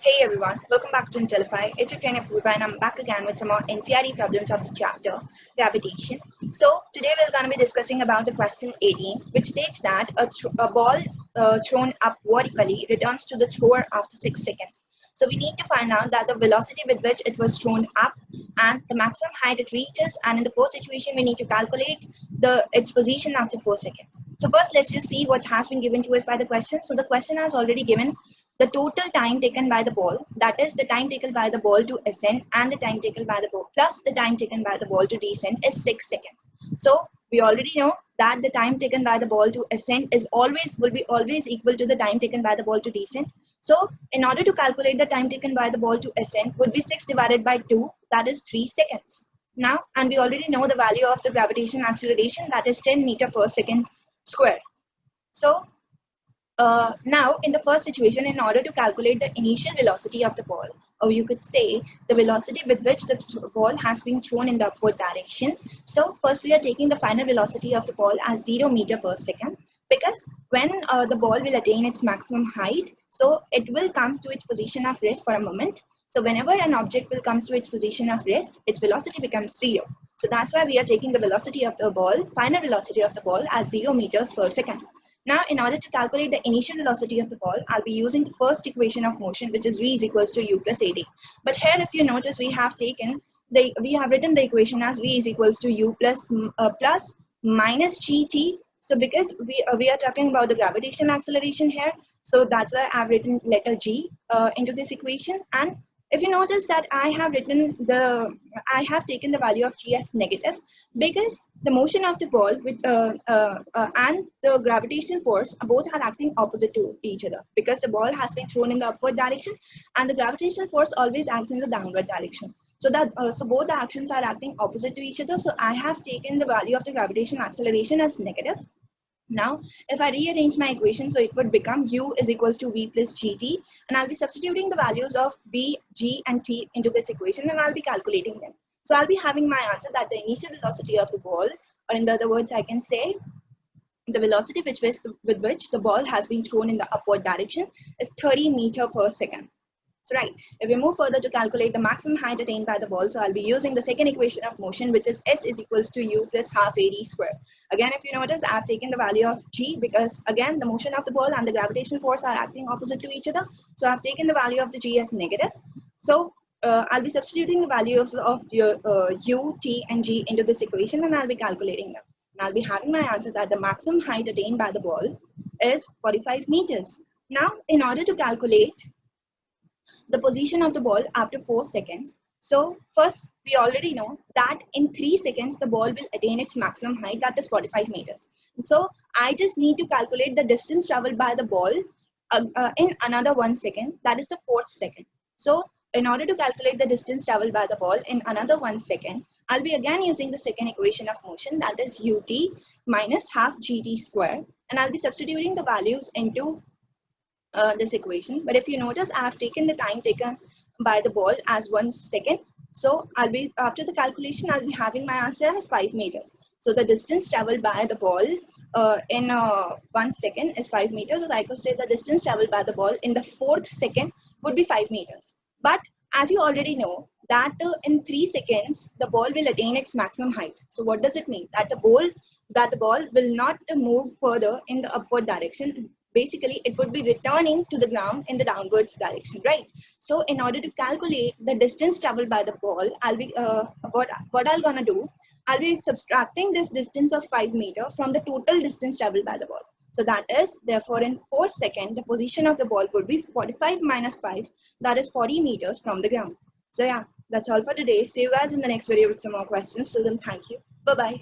Hey everyone, welcome back to Intellify. It's your friend Apurva and I'm back again with some more NCERT problems of the chapter Gravitation. So today we're going to be discussing about the question 18, which states that a ball thrown up vertically returns to the thrower after 6 seconds. So we need to find out that the velocity with which it was thrown up and the maximum height it reaches, and in the first situation we need to calculate its position after 4 seconds. So first let's just see what has been given to us by the question. So the question has already given the total time taken by the ball, that is the time taken by the ball to ascend and the time taken by the ball plus the time taken by the ball to descend is 6 seconds. So we already know that the time taken by the ball to ascend will be always equal to the time taken by the ball to descend. So in order to calculate the time taken by the ball to ascend would be 6 divided by 2, that is 3 seconds. Now, and we already know the value of the gravitation acceleration, that is 10 meter per second square. So now, in the first situation, in order to calculate the initial velocity of the ball, or you could say the velocity with which the ball has been thrown in the upward direction. So first we are taking the final velocity of the ball as 0 meter per second, because when the ball will attain its maximum height, so it will come to its position of rest for a moment. So whenever an object will come to its position of rest, its velocity becomes 0. So that's why we are taking the velocity of the ball, final velocity of the ball as 0 meters per second. Now, in order to calculate the initial velocity of the ball, I'll be using the first equation of motion, which is v is equals to u plus ad. But here, if you notice, we have written the equation as v is equals to u plus minus gt. So because we are talking about the gravitation acceleration here, so that's why I've written letter g into this equation. And if you notice that I have taken the value of g as negative, because the motion of the ball with and the gravitational force both are acting opposite to each other, because the ball has been thrown in the upward direction and the gravitational force always acts in the downward direction. So that so both the actions are acting opposite to each other. So I have taken the value of the gravitation acceleration as negative. Now, if I rearrange my equation, so it would become u is equals to v plus gt, and I'll be substituting the values of v, g, and t into this equation, and I'll be calculating them. So I'll be having my answer that the initial velocity of the ball, or in other words, I can say the velocity with which the ball has been thrown in the upward direction is 30 meter per second. So right, if we move further to calculate the maximum height attained by the ball, so I'll be using the second equation of motion, which is s is equals to u plus half ad square. Again, if you notice, I've taken the value of g because again, the motion of the ball and the gravitational force are acting opposite to each other. So I've taken the value of the g as negative. So I'll be substituting the values of your u, t, and g into this equation, and I'll be calculating them. And I'll be having my answer that the maximum height attained by the ball is 45 meters. Now, in order to calculate the position of the ball after 4 seconds. So first, we already know that in 3 seconds, the ball will attain its maximum height, that is 45 meters. So I just need to calculate the distance traveled by the ball in another 1 second, that is the 4th second. So in order to calculate the distance traveled by the ball in another 1 second, I'll be again using the second equation of motion, that is ut minus half gt square, and I'll be substituting the values into this equation. But if you notice, I have taken the time taken by the ball as 1 second. So I'll be, after the calculation, I'll be having my answer as 5 meters. So the distance traveled by the ball in 1 second is 5 meters. So I could say the distance traveled by the ball in the 4th second would be 5 meters. But as you already know that in 3 seconds, the ball will attain its maximum height. So what does it mean? That the ball will not move further in the upward direction. Basically, it would be returning to the ground in the downwards direction, right? So in order to calculate the distance traveled by the ball, I'll be what I'm gonna do, I'll be subtracting this distance of 5 meters from the total distance traveled by the ball. So that is, therefore, in 4 seconds, the position of the ball would be 45 minus 5, that is 40 meters from the ground. So yeah, that's all for today. See you guys in the next video with some more questions. Till then, thank you. Bye-bye.